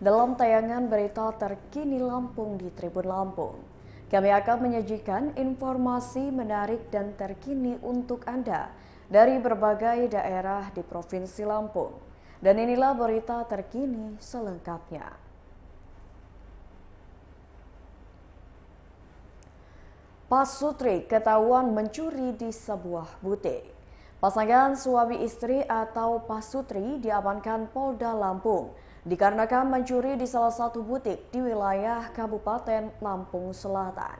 dalam tayangan berita terkini Lampung di Tribun Lampung. Kami akan menyajikan informasi menarik dan terkini untuk Anda dari berbagai daerah di Provinsi Lampung. Dan inilah berita terkini selengkapnya. Pasutri ketahuan mencuri di sebuah butik. Pasangan suami istri atau pasutri diamankan Polda Lampung dikarenakan mencuri di salah satu butik di wilayah Kabupaten Lampung Selatan.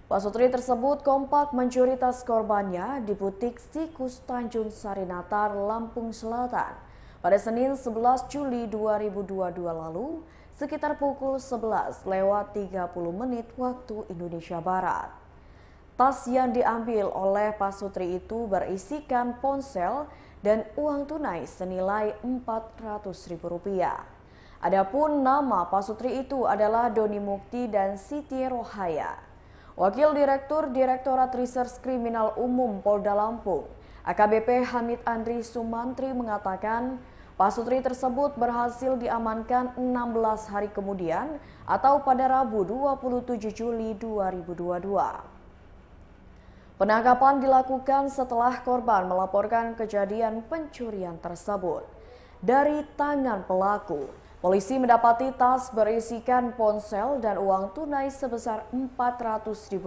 Pasutri tersebut kompak mencuri tas korbannya di butik Sikus Tanjung Sarinatar, Lampung Selatan pada Senin 11 Juli 2022 lalu sekitar pukul 11:30 waktu Indonesia Barat. Tas yang diambil oleh pasutri itu berisikan ponsel dan uang tunai senilai Rp400.000. Adapun nama pasutri itu adalah Doni Mukti dan Siti Rohaya. Wakil Direktur Direktorat Reserse Kriminal Umum Polda Lampung, AKBP Hamid Andri Sumantri mengatakan pasutri tersebut berhasil diamankan 16 hari kemudian atau pada Rabu 27 Juli 2022. Penangkapan dilakukan setelah korban melaporkan kejadian pencurian tersebut. Dari tangan pelaku, polisi mendapati tas berisikan ponsel dan uang tunai sebesar Rp400.000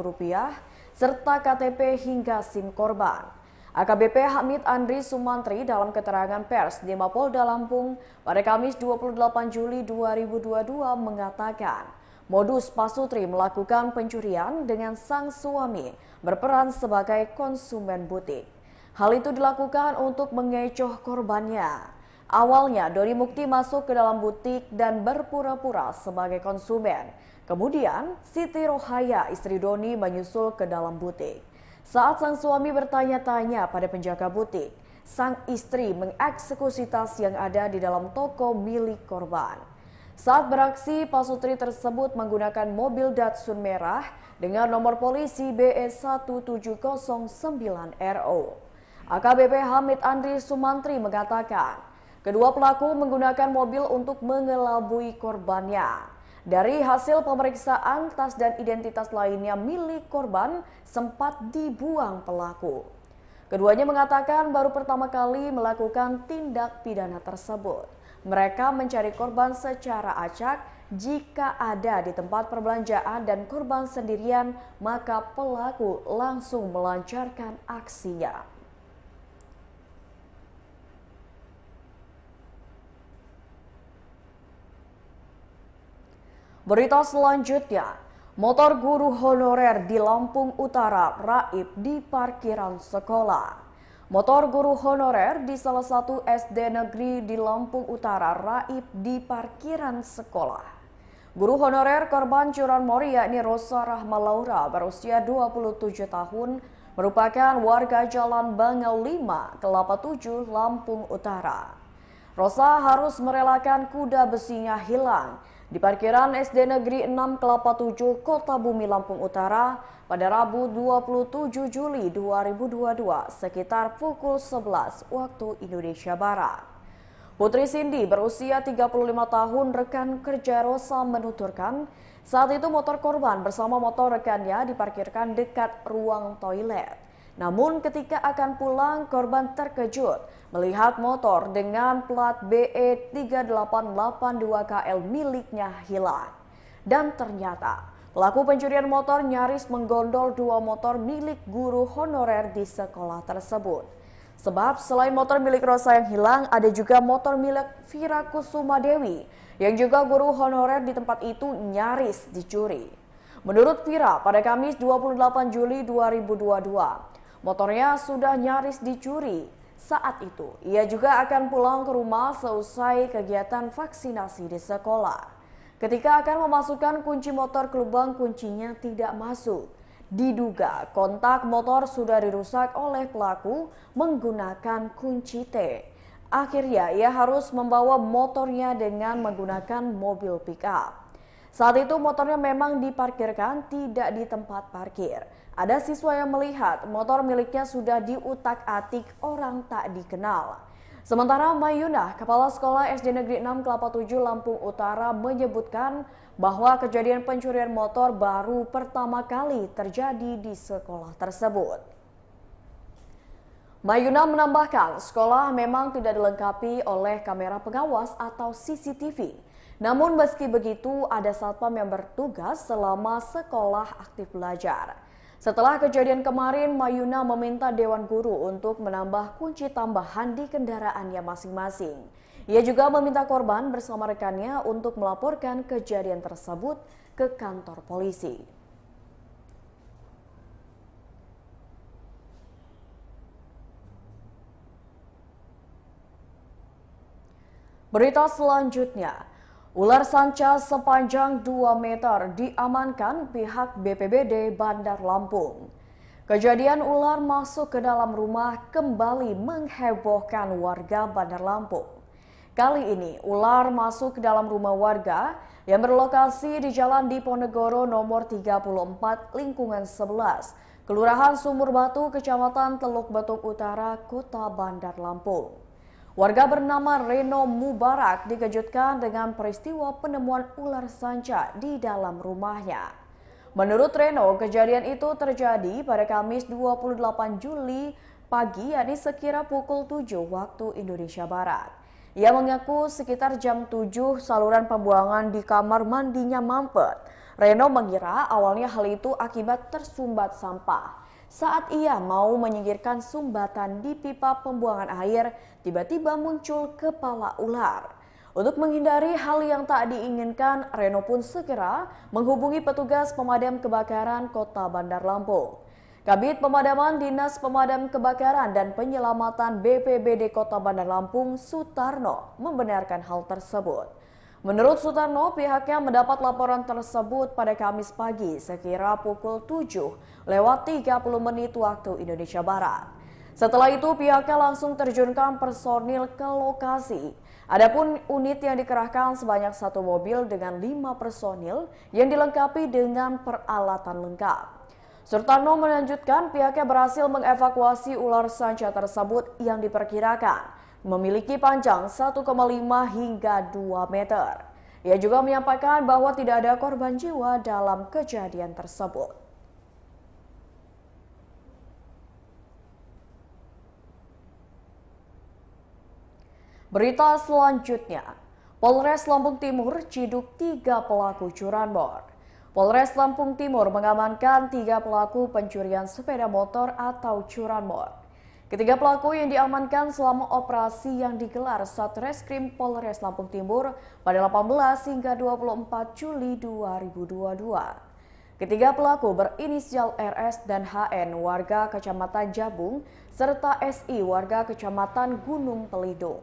serta KTP hingga SIM korban. AKBP Hamid Andri Sumantri dalam keterangan pers di Mapolda Lampung pada Kamis 28 Juli 2022 mengatakan, modus pasutri melakukan pencurian dengan sang suami berperan sebagai konsumen butik. Hal itu dilakukan untuk mengecoh korbannya. Awalnya Doni Mukti masuk ke dalam butik dan berpura-pura sebagai konsumen. Kemudian Siti Rohaya, istri Doni, menyusul ke dalam butik. Saat sang suami bertanya-tanya pada penjaga butik, sang istri mengeksekusi tas yang ada di dalam toko milik korban. Saat beraksi, pasutri tersebut menggunakan mobil Datsun merah dengan nomor polisi BE1709RO. AKBP Hamid Andri Sumantri mengatakan, kedua pelaku menggunakan mobil untuk mengelabui korbannya. Dari hasil pemeriksaan, tas dan identitas lainnya milik korban sempat dibuang pelaku. Keduanya mengatakan baru pertama kali melakukan tindak pidana tersebut. Mereka mencari korban secara acak. Jika ada di tempat perbelanjaan dan korban sendirian, maka pelaku langsung melancarkan aksinya. Berita selanjutnya, motor guru honorer di Lampung Utara raib di parkiran sekolah. Motor guru honorer di salah satu SD negeri di Lampung Utara raib di parkiran sekolah. Guru honorer korban curanmor yakni Rosa Rahma Laura berusia 27 tahun merupakan warga Jalan Bangau 5, Kelapa 7, Lampung Utara. Rosa harus merelakan kuda besinya hilang di parkiran SD Negeri 6 Kelapa 7, Kota Bumi, Lampung Utara pada Rabu 27 Juli 2022 sekitar pukul 11 waktu Indonesia Barat. Putri Cindy berusia 35 tahun rekan kerja Rosa menuturkan saat itu motor korban bersama motor rekannya diparkirkan dekat ruang toilet. Namun ketika akan pulang, korban terkejut melihat motor dengan plat BE3882KL miliknya hilang. Dan ternyata pelaku pencurian motor nyaris menggondol dua motor milik guru honorer di sekolah tersebut. Sebab selain motor milik Rosa yang hilang, ada juga motor milik Vira Kusuma Dewi yang juga guru honorer di tempat itu nyaris dicuri. Menurut Vira, pada Kamis 28 Juli 2022, motornya sudah nyaris dicuri. Saat itu, ia juga akan pulang ke rumah seusai kegiatan vaksinasi di sekolah. Ketika akan memasukkan kunci motor ke lubang, kuncinya tidak masuk. Diduga kontak motor sudah dirusak oleh pelaku menggunakan kunci T. Akhirnya ia harus membawa motornya dengan menggunakan mobil pick-up. Saat itu motornya memang diparkirkan tidak di tempat parkir. Ada siswa yang melihat motor miliknya sudah diutak-atik orang tak dikenal. Sementara Mayuna, Kepala Sekolah SD Negeri 6 Kelapa 7 Lampung Utara menyebutkan bahwa kejadian pencurian motor baru pertama kali terjadi di sekolah tersebut. Mayuna menambahkan, sekolah memang tidak dilengkapi oleh kamera pengawas atau CCTV. Namun meski begitu, ada satpam yang bertugas selama sekolah aktif belajar. Setelah kejadian kemarin, Mayuna meminta Dewan Guru untuk menambah kunci tambahan di kendaraannya masing-masing. Ia juga meminta korban bersama rekannya untuk melaporkan kejadian tersebut ke kantor polisi. Berita selanjutnya, ular sanca sepanjang 2 meter diamankan pihak BPBD Bandar Lampung. Kejadian ular masuk ke dalam rumah kembali menghebohkan warga Bandar Lampung. Kali ini ular masuk ke dalam rumah warga yang berlokasi di Jalan Diponegoro nomor 34 lingkungan 11, Kelurahan Sumur Batu, Kecamatan Teluk Betung Utara, Kota Bandar Lampung. Warga bernama Reno Mubarak dikejutkan dengan peristiwa penemuan ular sanca di dalam rumahnya. Menurut Reno, kejadian itu terjadi pada Kamis 28 Juli pagi, yakni sekira pukul 7 waktu Indonesia Barat. Ia mengaku sekitar jam 7 saluran pembuangan di kamar mandinya mampet. Reno mengira awalnya hal itu akibat tersumbat sampah. Saat ia mau menyingkirkan sumbatan di pipa pembuangan air, tiba-tiba muncul kepala ular. Untuk menghindari hal yang tak diinginkan, Reno pun segera menghubungi petugas pemadam kebakaran Kota Bandar Lampung. Kabid Pemadaman Dinas Pemadam Kebakaran dan Penyelamatan BPBD Kota Bandar Lampung, Sutarno, membenarkan hal tersebut. Menurut Sutarno, pihaknya mendapat laporan tersebut pada Kamis pagi sekira pukul 7:30 waktu Indonesia Barat. Setelah itu pihaknya langsung terjunkan personil ke lokasi. Adapun unit yang dikerahkan sebanyak 1 mobil dengan 5 personil yang dilengkapi dengan peralatan lengkap. Sutarno melanjutkan pihaknya berhasil mengevakuasi ular sanca tersebut yang diperkirakan memiliki panjang 1,5 hingga 2 meter. Ia juga menyampaikan bahwa tidak ada korban jiwa dalam kejadian tersebut. Berita selanjutnya, Polres Lampung Timur ciduk 3 pelaku curanmor. Polres Lampung Timur mengamankan 3 pelaku pencurian sepeda motor atau curanmor. Ketiga pelaku yang diamankan selama operasi yang digelar Satreskrim Polres Lampung Timur pada 18 hingga 24 Juli 2022. Ketiga pelaku berinisial RS dan HN warga Kecamatan Jabung serta SI warga Kecamatan Gunung Pelidung.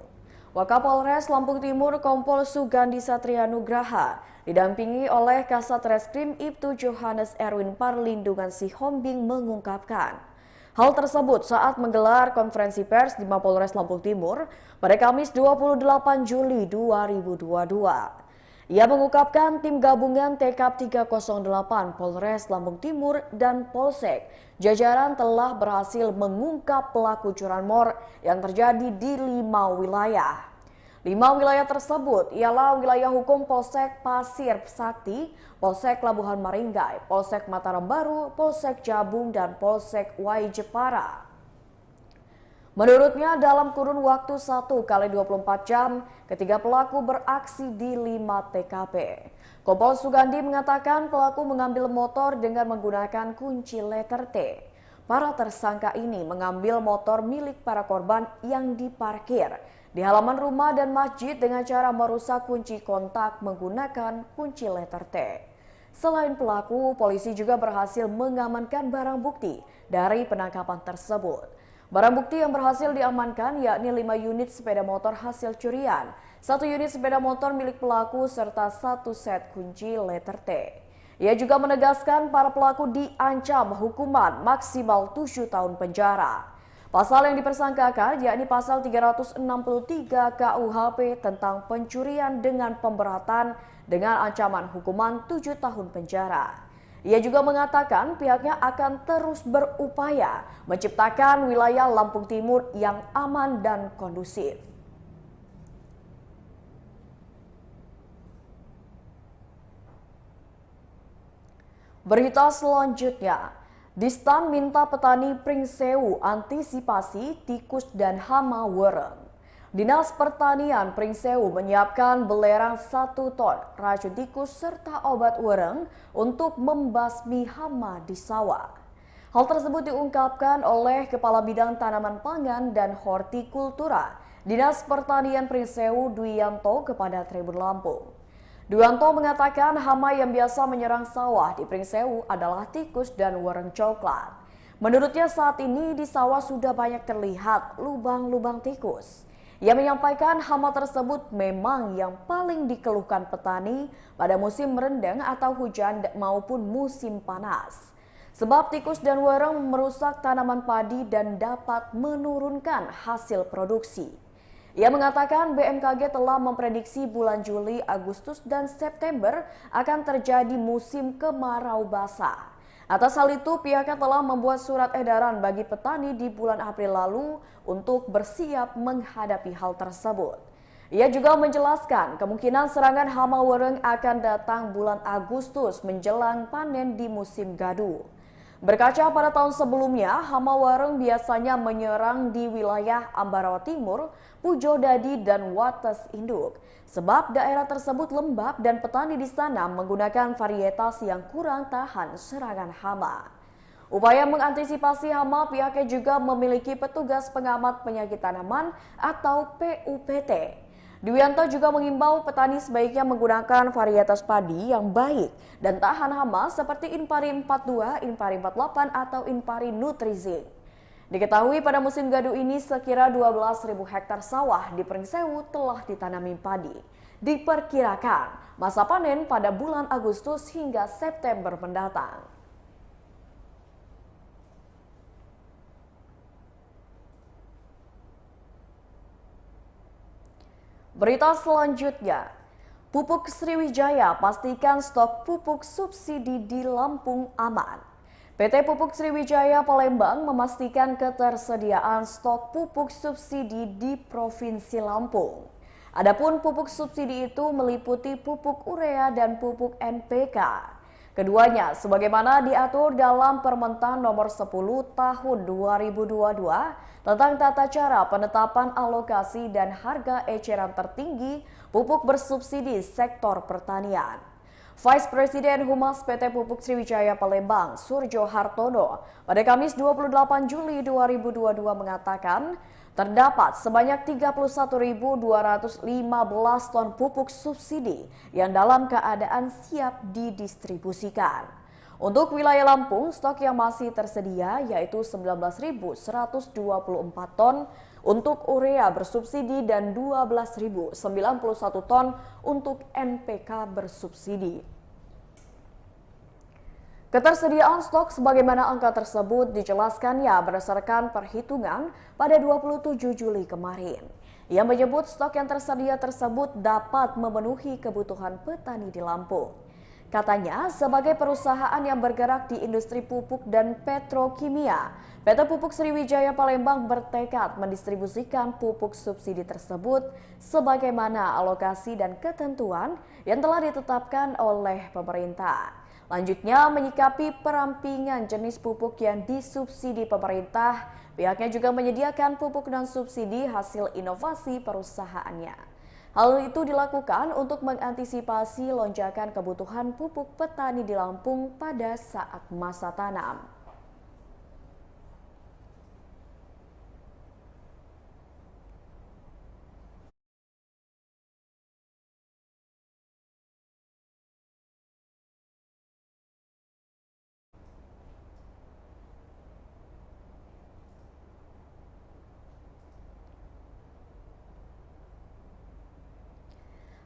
Wakapolres Lampung Timur Kompol Sugandi Satria Nugraha didampingi oleh Kasat Reskrim Ibtu Johannes Erwin Parlindungan Sihombing mengungkapkan hal tersebut saat menggelar konferensi pers di Mapolres Lampung Timur pada Kamis 28 Juli 2022. Ia mengungkapkan tim gabungan TK 308 Polres Lampung Timur dan Polsek jajaran telah berhasil mengungkap pelaku curanmor yang terjadi di 5 wilayah. 5 wilayah tersebut ialah wilayah hukum Polsek Pasir Sakti, Polsek Labuhan Maringgai, Polsek Mataram Baru, Polsek Jabung, dan Polsek Waijepara. Menurutnya dalam kurun waktu 1x24 jam, ketiga pelaku beraksi di 5 TKP. Kompol Sugandi mengatakan pelaku mengambil motor dengan menggunakan kunci letter T. Para tersangka ini mengambil motor milik para korban yang diparkir di halaman rumah dan masjid dengan cara merusak kunci kontak menggunakan kunci letter T. Selain pelaku, polisi juga berhasil mengamankan barang bukti dari penangkapan tersebut. Barang bukti yang berhasil diamankan yakni 5 unit sepeda motor hasil curian, 1 unit sepeda motor milik pelaku, serta 1 set kunci letter T. Ia juga menegaskan para pelaku diancam hukuman maksimal 7 tahun penjara. Pasal yang dipersangkakan yakni pasal 363 KUHP tentang pencurian dengan pemberatan dengan ancaman hukuman 7 tahun penjara. Ia juga mengatakan pihaknya akan terus berupaya menciptakan wilayah Lampung Timur yang aman dan kondusif. Berita selanjutnya, Distan minta petani Pringsewu antisipasi tikus dan hama wereng. Dinas Pertanian Pringsewu menyiapkan belerang 1 ton racun tikus serta obat wereng untuk membasmi hama di sawah. Hal tersebut diungkapkan oleh Kepala Bidang Tanaman Pangan dan Hortikultura Dinas Pertanian Pringsewu Dwianto kepada Tribun Lampung. Dwianto mengatakan hama yang biasa menyerang sawah di Pringsewu adalah tikus dan wereng coklat. Menurutnya saat ini di sawah sudah banyak terlihat lubang-lubang tikus. Ia menyampaikan hama tersebut memang yang paling dikeluhkan petani pada musim rendeng atau hujan maupun musim panas. Sebab tikus dan wereng merusak tanaman padi dan dapat menurunkan hasil produksi. Ia mengatakan BMKG telah memprediksi bulan Juli, Agustus, dan September akan terjadi musim kemarau basah. Atas hal itu, pihaknya telah membuat surat edaran bagi petani di bulan April lalu untuk bersiap menghadapi hal tersebut. Ia juga menjelaskan kemungkinan serangan hama wereng akan datang bulan Agustus menjelang panen di musim gadu. Berkaca pada tahun sebelumnya, hama wereng biasanya menyerang di wilayah Ambarawa Timur, Pujo Dadi, dan Wates Induk. Sebab daerah tersebut lembab dan petani di sana menggunakan varietas yang kurang tahan serangan hama. Upaya mengantisipasi hama, pihaknya juga memiliki petugas pengamat penyakit tanaman atau PUPT. Dwianto juga mengimbau petani sebaiknya menggunakan varietas padi yang baik dan tahan hama seperti Inpari 42, Inpari 48, atau Inpari Nutrizing. Diketahui pada musim gadu ini sekira 12.000 hektar sawah di Pringsewu telah ditanami padi. Diperkirakan masa panen pada bulan Agustus hingga September mendatang. Berita selanjutnya, Pupuk Sriwijaya pastikan stok pupuk subsidi di Lampung aman. PT Pupuk Sriwijaya Palembang memastikan ketersediaan stok pupuk subsidi di Provinsi Lampung. Adapun pupuk subsidi itu meliputi pupuk urea dan pupuk NPK. Keduanya sebagaimana diatur dalam Permentan Nomor 10 Tahun 2022 tentang tata cara penetapan alokasi dan harga eceran tertinggi pupuk bersubsidi sektor pertanian. Vice Presiden Humas PT Pupuk Sriwijaya Palembang, Surjo Hartono, pada Kamis 28 Juli 2022 mengatakan terdapat sebanyak 31.215 ton pupuk subsidi yang dalam keadaan siap didistribusikan. Untuk wilayah Lampung, stok yang masih tersedia yaitu 19.124 ton untuk urea bersubsidi dan 12.091 ton untuk NPK bersubsidi. Ketersediaan stok sebagaimana angka tersebut dijelaskannya berdasarkan perhitungan pada 27 Juli kemarin. Ia menyebut stok yang tersedia tersebut dapat memenuhi kebutuhan petani di Lampung. Katanya, sebagai perusahaan yang bergerak di industri pupuk dan petrokimia, PT Pupuk Sriwijaya Palembang bertekad mendistribusikan pupuk subsidi tersebut sebagaimana alokasi dan ketentuan yang telah ditetapkan oleh pemerintah. Lanjutnya, menyikapi perampingan jenis pupuk yang disubsidi pemerintah, pihaknya juga menyediakan pupuk non-subsidi hasil inovasi perusahaannya. Hal itu dilakukan untuk mengantisipasi lonjakan kebutuhan pupuk petani di Lampung pada saat masa tanam.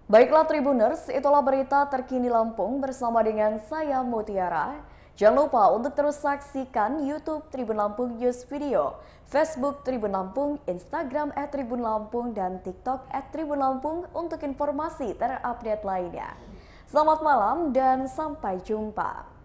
Baiklah Tribuners, itulah berita terkini Lampung bersama dengan saya Mutiara. Jangan lupa untuk terus saksikan YouTube Tribun Lampung News Video, Facebook Tribun Lampung, Instagram @Tribun Lampung, dan TikTok @Tribun Lampung untuk informasi terupdate lainnya. Selamat malam dan sampai jumpa.